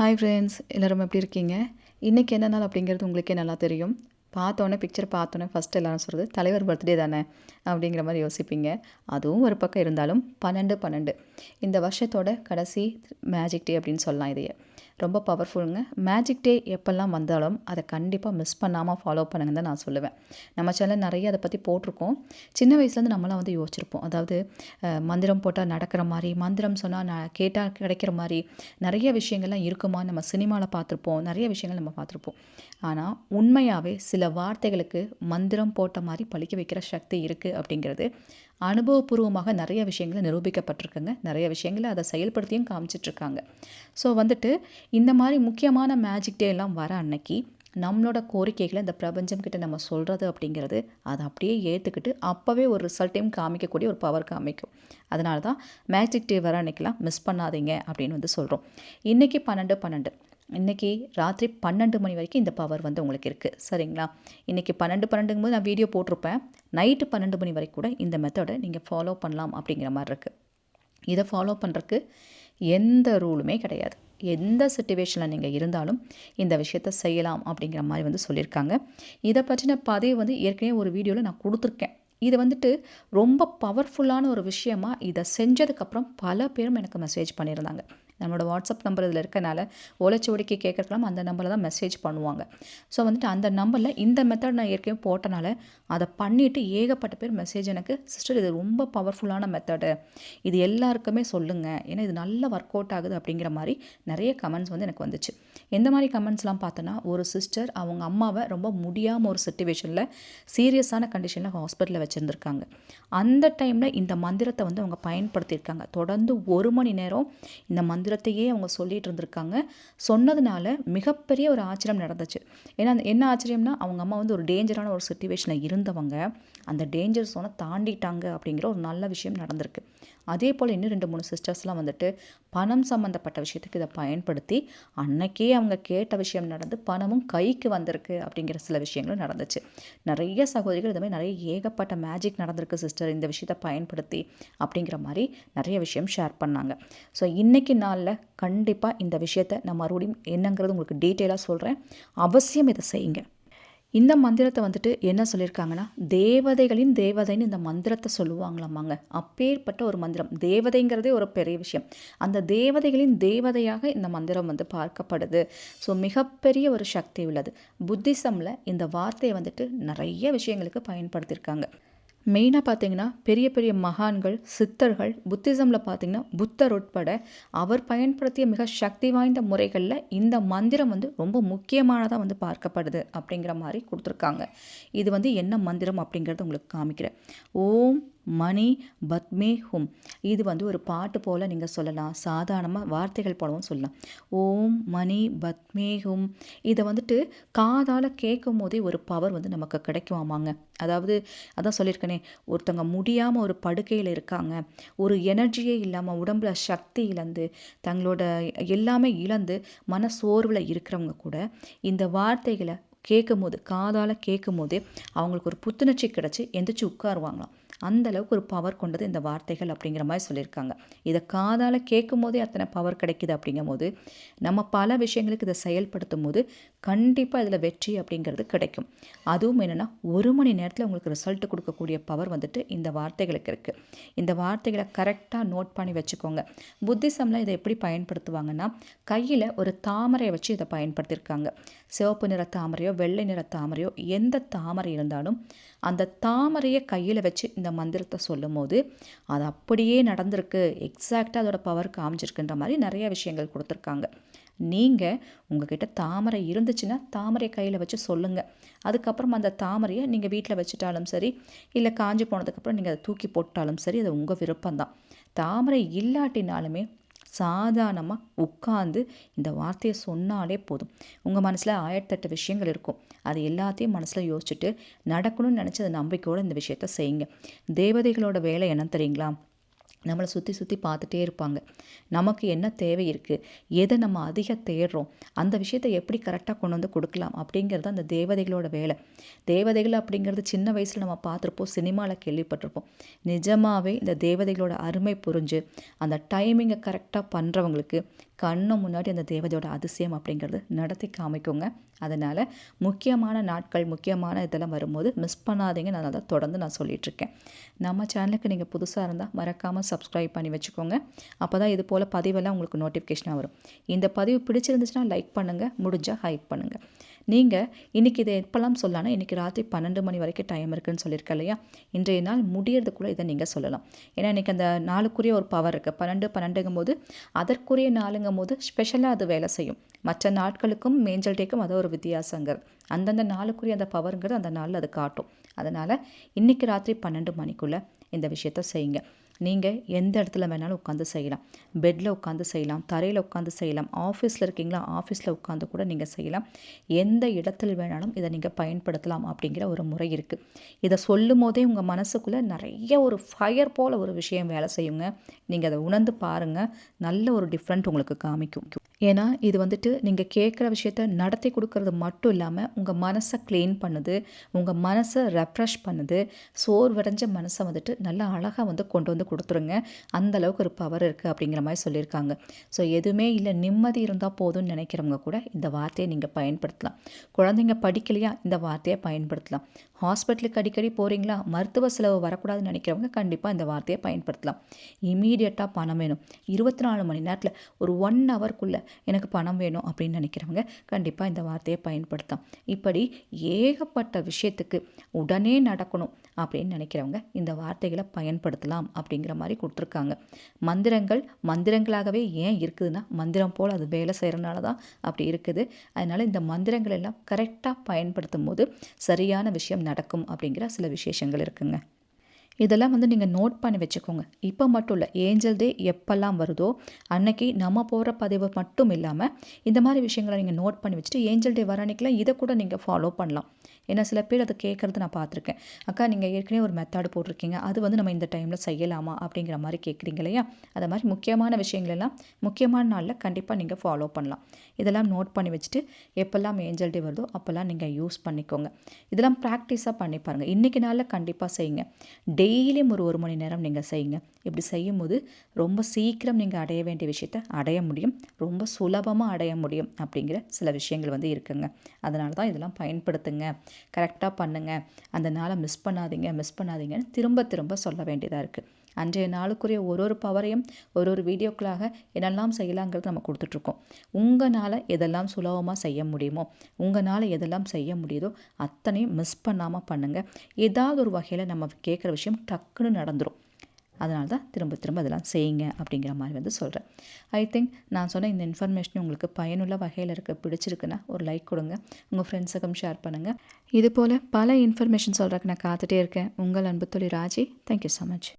Hi friends, எல்லோரும் எப்படி இருக்கீங்க? இன்றைக்கி என்ன நாள் அப்படிங்கிறது உங்களுக்கே நல்லா தெரியும். பார்த்தோன்னே பிக்சர் பார்த்தோன்னே ஃபஸ்ட்டு எல்லோரும் சொல்கிறது தலைவர் பர்த்டே தானே அப்படிங்கிற மாதிரி யோசிப்பீங்க. அதுவும் ஒரு பக்கம் இருந்தாலும் 12/12 இந்த வருஷத்தோட கடைசி மேஜிக் டே அப்படின்னு சொல்லலாம் இதையே. ரொம்ப பவர்ஃபுல்லுங்க. மேஜிக் டே எப்போல்லாம் வந்தாலும் அதை கண்டிப்பாக மிஸ் பண்ணாமல் ஃபாலோ பண்ணுங்கன்னு தான் நான் சொல்லுவேன். நம்ம சேனல் நிறைய அதை பற்றி போட்டிருக்கோம். சின்ன வயசுலேருந்து நம்மளாம் வந்து யோசிச்சிருப்போம். அதாவது மந்திரம் போட்டால் நடக்கிற மாதிரி, மந்திரம் சொன்னால் கேட்டால் கிடைக்கிற மாதிரி நிறைய விஷயங்கள்லாம் இருக்குமா நம்ம சினிமாவில் பார்த்துருப்போம். நிறைய விஷயங்கள் நம்ம பார்த்துருப்போம். ஆனால் உண்மையாகவே சில வார்த்தைகளுக்கு மந்திரம் போட்ட மாதிரி பழிக்க வைக்கிற சக்தி இருக்குது அப்படிங்கிறது அனுபவபூர்வமாக நிறைய விஷயங்களை நிரூபிக்கப்பட்டிருக்குங்க. நிறைய விஷயங்களை அதை செயல்படுத்தியும் காமிச்சிட்ருக்காங்க. ஸோ வந்துட்டு இந்த மாதிரி முக்கியமான மேஜிக் டே எல்லாம் வர அன்னைக்கு நம்மளோட கோரிக்கைகளை இந்த பிரபஞ்சம் கிட்ட நம்ம சொல்கிறது அப்படிங்கிறது அதை அப்படியே ஏற்றுக்கிட்டு அப்போவே ஒரு ரிசல்ட்டையும் காமிக்கக்கூடிய ஒரு பவர் காமிக்கும். அதனால தான் மேஜிக் டே வர அன்னைக்கெலாம் மிஸ் பண்ணாதீங்க அப்படின்னு வந்து சொல்கிறோம். இன்றைக்கி 12/12 இன்றைக்கி ராத்திரி 12 மணி வரைக்கும் இந்த பவர் வந்து உங்களுக்கு இருக்குது. சரிங்களா? இன்றைக்கி 12/12 போது நான் வீடியோ போட்டிருப்பேன். நைட்டு 12 மணி வரைக்கும் கூட இந்த மெத்தடை நீங்கள் ஃபாலோ பண்ணலாம் அப்படிங்கிற மாதிரி இருக்குது. இதை ஃபாலோ பண்ணுறதுக்கு எந்த ரூலுமே கிடையாது. எந்த சிச்சுவேஷனில் நீங்கள் இருந்தாலும் இந்த விஷயத்த செய்யலாம் அப்படிங்கிற மாதிரி வந்து சொல்லியிருக்காங்க. இதை பற்றின பதிவு வந்து ஏற்கனவே ஒரு வீடியோவில் நான் கொடுத்துருக்கேன். இது வந்துட்டு ரொம்ப பவர்ஃபுல்லான ஒரு விஷயமா இதை செஞ்சதுக்கப்புறம் பல பேரும் எனக்கு மெசேஜ் பண்ணியிருந்தாங்க. நம்மளோட வாட்ஸ்அப் நம்பர் இதில் இருக்கனால ஓலைச்சுவடிக்கு கேட்குறதுக்கெல்லாம் அந்த நம்பரில் தான் மெசேஜ் பண்ணுவாங்க. ஸோ வந்துட்டு அந்த நம்பரில் இந்த மெத்தட் நான் ஏற்கனவே போட்டனால அதை பண்ணிவிட்டு ஏகப்பட்ட பேர் மெசேஜ் எனக்கு, சிஸ்டர் இது ரொம்ப பவர்ஃபுல்லான மெத்தடு, இது எல்லாருக்குமே சொல்லுங்கள், ஏன்னா இது நல்லா ஒர்க் அவுட் ஆகுது அப்படிங்கிற மாதிரி நிறைய கமெண்ட்ஸ் வந்து எனக்கு வந்துச்சு. எந்த மாதிரி கமெண்ட்ஸ்லாம் பார்த்தோன்னா, ஒரு சிஸ்டர் அவங்க அம்மாவை ரொம்ப முடியாமல் ஒரு சிச்சுவேஷனில் சீரியஸான கண்டிஷனில் ஹாஸ்பிட்டலில் வச்சுருந்துருக்காங்க. அந்த டைமில் இந்த மந்திரத்தை வந்து அவங்க பயன்படுத்தியிருக்காங்க. தொடர்ந்து 1 மணி நேரம் இந்த மந்திரத்தையே அவங்க சொல்லிகிட்டு இருந்திருக்காங்க. சொன்னதுனால மிகப்பெரிய ஒரு ஆச்சரியம் நடந்துச்சு. ஏன்னா என்ன ஆச்சரியம்னா, அவங்க அம்மா வந்து ஒரு டேஞ்சரான ஒரு சிச்சுவேஷனில் இருந்தவங்க அந்த டேஞ்சர் ஜோனை தாண்டிட்டாங்க அப்படிங்கிற ஒரு நல்ல விஷயம் நடந்திருக்கு. அதே போல் இன்னும் 2-3 சிஸ்டர்ஸ்லாம் வந்துட்டு பணம் சம்மந்தப்பட்ட விஷயத்துக்கு இதை பயன்படுத்தி அன்னைக்கே அவங்க கேட்ட விஷயம் நடந்து பணமும் கைக்கு வந்திருக்கு அப்படிங்கிற சில விஷயங்களும் நடந்துச்சு. நிறைய சகோதரிகள் இது மாதிரி நிறைய ஏகப்பட்ட மேஜிக் நடந்திருக்கு சிஸ்டர் இந்த விஷயத்தை பயன்படுத்தி அப்படிங்கிற மாதிரி நிறைய விஷயம் ஷேர் பண்ணாங்க. ஸோ இன்றைக்கி நாளில் கண்டிப்பாக இந்த விஷயத்தை நான் மறுபடியும் என்னங்கிறது உங்களுக்கு டீட்டெயிலாக சொல்கிறேன். அவசியம் இதை செய்யுங்க. இந்த மந்திரத்தை வந்துட்டு என்ன சொல்லியிருக்காங்கன்னா, தேவதைகளின் தேவதைன்னு இந்த மந்திரத்தை சொல்லுவாங்களாமாங்க. அப்பேற்பட்ட ஒரு மந்திரம். தேவதைங்கிறதே ஒரு பெரிய விஷயம். அந்த தேவதைகளின் தேவதையாக இந்த மந்திரம் வந்து பார்க்கப்படுது. ஸோ மிகப்பெரிய ஒரு சக்தி உள்ளது. புத்திசமில் இந்த வார்த்தையை வந்துட்டு நிறைய விஷயங்களுக்கு பயன்படுத்தியிருக்காங்க. மெயினாக பார்த்தீங்கன்னா பெரிய பெரிய மகான்கள், சித்தர்கள், புத்திசமில் பார்த்தீங்கன்னா புத்தர் உட்பட அவர் பயன்படுத்திய மிக சக்தி வாய்ந்த முறைகளில் இந்த மந்திரம் வந்து ரொம்ப முக்கியமானதாக வந்து பார்க்கப்படுது அப்படிங்கிற மாதிரி கொடுத்துருக்காங்க. இது வந்து என்ன மந்திரம் அப்படிங்கிறத உங்களுக்கு காமிக்கிறேன். ஓம் மணி பத்மே ஹும். இது வந்து ஒரு பாட்டு போல் நீங்கள் சொல்லலாம். சாதாரணமாக வார்த்தைகள் போலவும் சொல்லலாம். ஓம் மணி பத்மே ஹும். இதை வந்துட்டு காதால் கேட்கும் போதே ஒரு பவர் வந்து நமக்கு கிடைக்குமாமாங்க. அதாவது அதான் சொல்லியிருக்கேனே, ஒருத்தவங்க முடியாமல் ஒரு படுக்கையில் இருக்காங்க, ஒரு எனர்ஜியே இல்லாமல் உடம்புல சக்தி இழந்து தங்களோட எல்லாமே இழந்து மன சோர்வில் இருக்கிறவங்க கூட இந்த வார்த்தைகளை கேட்கும்போது, காதால் கேட்கும்போது அவங்களுக்கு ஒரு புத்துணர்ச்சி கிடச்சி எந்திரிச்சு உட்காருவாங்களாம். அந்த அளவுக்கு ஒரு பவர் கொண்டது இந்த வார்த்தைகள் அப்படிங்கிற மாதிரி சொல்லியிருக்காங்க. இதை காதால் கேட்கும் போதே அத்தனை பவர் கிடைக்குது அப்படிங்கும் போது நம்ம பல விஷயங்களுக்கு இதை செயல்படுத்தும் போது கண்டிப்பாக இதில் வெற்றி அப்படிங்கிறது கிடைக்கும். அதுவும் என்னென்னா 1 மணி நேரத்தில் உங்களுக்கு ரிசல்ட் கொடுக்கக்கூடிய பவர் வந்துட்டு இந்த வார்த்தைகளுக்கு இருக்குது. இந்த வார்த்தைகளை கரெக்டாக நோட் பண்ணி வச்சுக்கோங்க. புத்திசமில் இதை எப்படி பயன்படுத்துவாங்கன்னா, கையில் ஒரு தாமரையை வச்சு இதை பயன்படுத்தியிருக்காங்க. சிவப்பு நிற தாமரையோ வெள்ளை நிற தாமரையோ எந்த தாமரை இருந்தாலும் அந்த தாமரையை கையில் வச்சு இந்த மந்திரத்தை சொல்லும் போது அது அப்படியே நடந்திருக்கு, எக்ஸாக்டாக அதோட பவர் காமிச்சிருக்குன்ற மாதிரி நிறைய விஷயங்கள் கொடுத்துருக்காங்க. நீங்கள் உங்ககிட்ட தாமரை இருந்துச்சுன்னா தாமரை கையில் வச்சு சொல்லுங்கள். அதுக்கப்புறம் அந்த தாமரையை நீங்கள் வீட்டில் வச்சுட்டாலும் சரி, இல்லை காஞ்சி போனதுக்கப்புறம் நீங்கள் அதை தூக்கி போட்டாலும் சரி, அது உங்கள் விருப்பம்தான். தாமரை இல்லாட்டினாலுமே சாதாரணமாக உட்கார்ந்து இந்த வார்த்தையை சொன்னாலே போதும். உங்கள் மனசில் 1008 விஷயங்கள் இருக்கும். அது எல்லாத்தையும் மனசில் யோசிச்சுட்டு நடக்கணும்னு நினச்சி அதை நம்பிக்கையோடு இந்த விஷயத்த செய்யுங்க. தேவதைகளோட வேலை என்னன்னு தெரியுங்களா? நம்மளை சுற்றி சுற்றி பார்த்துட்டே இருப்பாங்க. நமக்கு என்ன தேவை இருக்குது, எதை நம்ம அதிக தேடுறோம், அந்த விஷயத்தை எப்படி கரெக்டாக கொண்டு வந்து கொடுக்கலாம் அப்படிங்கிறது அந்த தேவதைகளோட வேலை. தேவதைகள் அப்படிங்கிறது சின்ன வயசில் நம்ம பார்த்துருப்போம், சினிமாவில் கேள்விப்பட்டிருப்போம். நிஜமாகவே இந்த தேவதைகளோட அருமை புரிஞ்சு அந்த டைமிங்கை கரெக்டாக பண்ணுறவங்களுக்கு கண்ணு முன்னாடி அந்த தேவதையோட அதிசயம் அப்படிங்கிறது நடத்தி காமிக்குங்க. அதனால் முக்கியமான நாட்கள், முக்கியமான இதெல்லாம் வரும்போது மிஸ் பண்ணாதீங்க. நான் அதை தொடர்ந்து நான் சொல்லிகிட்ருக்கேன். நம்ம சேனலுக்கு நீங்கள் புதுசாக இருந்தால் மறக்காமல் சப்ஸ்கிரைப் பண்ணி வச்சுக்கோங்க. அப்போ தான் இது போல் பதிவெல்லாம் உங்களுக்கு நோட்டிஃபிகேஷனாக வரும். இந்த பதிவு பிடிச்சிருந்துச்சுன்னா லைக் பண்ணுங்கள், முடிஞ்சால் ஹைப் பண்ணுங்கள். நீங்கள் இன்றைக்கி இதை எப்போல்லாம் சொல்லலாம்னா, இன்றைக்கி ராத்திரி 12 மணி வரைக்கும் டைம் இருக்குதுன்னு சொல்லியிருக்கேன் இல்லையா? இன்றைய நாள் முடியறதுக்குள்ளே இதை நீங்கள் சொல்லலாம். ஏன்னா இன்றைக்கி அந்த நாளுக்குரிய ஒரு பவர் இருக்குது. 12 போது அதற்குரிய நாளுங்கும் போது ஸ்பெஷலாக அது வேலை செய்யும். மற்ற நாட்களுக்கும் மேஞ்சல் டேக்கும் அது ஒரு வித்தியாசங்கிறது. அந்தந்த நாளுக்குரிய அந்த பவருங்கிறது அந்த நாளில் அது காட்டும். அதனால் இன்றைக்கி ராத்திரி 12 மணிக்குள்ளே இந்த விஷயத்த செய்யுங்க. நீங்கள் எந்த இடத்துல வேணாலும் உட்காந்து செய்யலாம். பெட்டில் உட்காந்து செய்யலாம், தரையில் உட்காந்து செய்யலாம், ஆஃபீஸில் இருக்கீங்களா ஆஃபீஸில் உட்காந்து கூட நீங்கள் செய்யலாம். எந்த இடத்துல வேணாலும் இதை நீங்கள் பயன்படுத்தலாம் அப்படிங்கிற ஒரு முறை இருக்குது. இதை சொல்லும் போதே உங்கள் மனசுக்குள்ளே நிறைய ஒரு ஃபயர் போல் ஒரு விஷயம் வேலை செய்யுங்க. நீங்கள் அதை உணர்ந்து பாருங்கள், நல்ல ஒரு டிஃப்ரெண்ட் உங்களுக்கு காமிக்கும். ஏன்னா இது வந்துட்டு நீங்கள் கேட்குற விஷயத்த நடத்தி கொடுக்கறது மட்டும் இல்லாமல் உங்கள் மனசை க்ளீன் பண்ணுது, உங்கள் மனசை ரெஃப்ரெஷ் பண்ணுது. சோர்வடைஞ்ச மனசை வந்துட்டு நல்லா அழகாக வந்து கொண்டு வந்து கொடுத்துருங்க. அந்தளவுக்கு ஒரு பவர் இருக்குது அப்படிங்கிற மாதிரி சொல்லியிருக்காங்க. ஸோ எதுவுமே இல்லை, நிம்மதி இருந்தால் போதும்னு நினைக்கிறவங்க கூட இந்த வார்த்தையை நீங்கள் பயன்படுத்தலாம். குழந்தைங்க படிக்கலையா, இந்த வார்த்தையை பயன்படுத்தலாம். ஹாஸ்பிட்டலுக்கு அடிக்கடி போகிறீங்களா, மருத்துவ செலவு வரக்கூடாதுன்னு நினைக்கிறவங்க கண்டிப்பாக இந்த வார்த்தையை பயன்படுத்தலாம். இமீடியட்டாக பணம் வேணும், 24 மணி நேரத்தில் ஒரு 1 ஹவருக்குள்ளே எனக்கு பணம் வேணும் அப்படின்னு நினைக்கிறவங்க கண்டிப்பாக இந்த வார்த்தையை பயன்படுத்தலாம். இப்படி ஏகப்பட்ட விஷயத்துக்கு உடனே நடக்கணும் அப்படின்னு நினைக்கிறவங்க இந்த வார்த்தைகளை பயன்படுத்தலாம் அப்படிங்கிற மாதிரி கொடுத்துருக்காங்க. மந்திரங்களாகவே ஏன் இருக்குதுன்னா, மந்திரம் போல் அது வேலை செய்கிறனால தான் அப்படி இருக்குது. அதனால் இந்த மந்திரங்கள் எல்லாம் கரெக்டாக பயன்படுத்தும் போது சரியான விஷயம் நடக்கும் அப்படிங்கிற சில விசேஷங்கள் இருக்குங்க. இதெல்லாம் வந்து நீங்கள் நோட் பண்ணி வச்சுக்கோங்க. இப்போ மட்டும் இல்லை, ஏஞ்சல் டே எப்போல்லாம் வருதோ அன்னைக்கு நம்ம போகிற பதிவு மட்டும் இல்லாமல் இந்த மாதிரி விஷயங்களை நீங்கள் நோட் பண்ணி வச்சுட்டு ஏஞ்சல் டே வர அன்னைக்கெலாம் இதை கூட நீங்கள் ஃபாலோ பண்ணலாம். ஏன்னா சில பேர் அதை கேட்குறது நான் பார்த்துருக்கேன். அக்கா நீங்கள் ஏற்கனவே ஒரு மெத்தட் போட்டிருக்கீங்க, அது வந்து நம்ம இந்த டைமில் செய்யலாமா அப்படிங்கிற மாதிரி கேட்குறீங்க இல்லையா? அதை மாதிரி முக்கியமான விஷயங்களெல்லாம் முக்கியமான நாளில் கண்டிப்பாக நீங்கள் ஃபாலோ பண்ணலாம். இதெல்லாம் நோட் பண்ணி வச்சுட்டு எப்போல்லாம் ஏஞ்சல் டே வருதோ அப்போல்லாம் நீங்கள் யூஸ் பண்ணிக்கோங்க. இதெல்லாம் ப்ராக்டிஸாக பண்ணி பாருங்கள். இன்றைக்கி நாளில் கண்டிப்பாக செய்யுங்க. டெய்லியும் ஒரு 1 மணி நேரம் நீங்கள் செய்யுங்க. இப்படி செய்யும்போது ரொம்ப சீக்கிரம் நீங்கள் அடைய வேண்டிய விஷயத்தை அடைய முடியும், ரொம்ப சுலபமாக அடைய முடியும் அப்படிங்கிற சில விஷயங்கள் வந்து இருக்குங்க. அதனால தான் இதெல்லாம் பயன்படுத்துங்க, கரெக்டாக பண்ணுங்கள், அந்த நாளை மிஸ் பண்ணாதீங்கன்னு திரும்ப திரும்ப சொல்ல வேண்டியதாக இருக்குது. அன்றைய நாளுக்குரிய ஒரு பவரையும் ஒரு வீடியோக்களாக என்னெல்லாம் செய்யலாங்கிறது நம்ம கொடுத்துட்ருக்கோம். உங்களால் எதெல்லாம் சுலபமாக செய்ய முடியுமோ, உங்களால் எதெல்லாம் செய்ய முடியுதோ அத்தனையும் மிஸ் பண்ணாமல் பண்ணுங்கள். ஏதாவது ஒரு வகையில் நம்ம கேட்குற விஷயம் டக்குன்னு நடந்துடும். அதனால தான் திரும்ப திரும்ப அதெல்லாம் செய்யுங்க அப்படிங்கிற மாதிரி வந்து சொல்கிறேன். ஐ திங்க் நான் சொன்ன இந்த இன்ஃபர்மேஷன் உங்களுக்கு பயனுள்ள வகையில் பிடிச்சிருக்குன்னா ஒரு லைக் கொடுங்க, உங்கள் ஃப்ரெண்ட்ஸுக்கும் ஷேர் பண்ணுங்கள். இது போல் பல இன்ஃபர்மேஷன் சொல்கிறதுக்கு நான் காத்துட்டே இருக்கேன். உங்கள் அன்பு தோழி ராஜி. Thank you so much.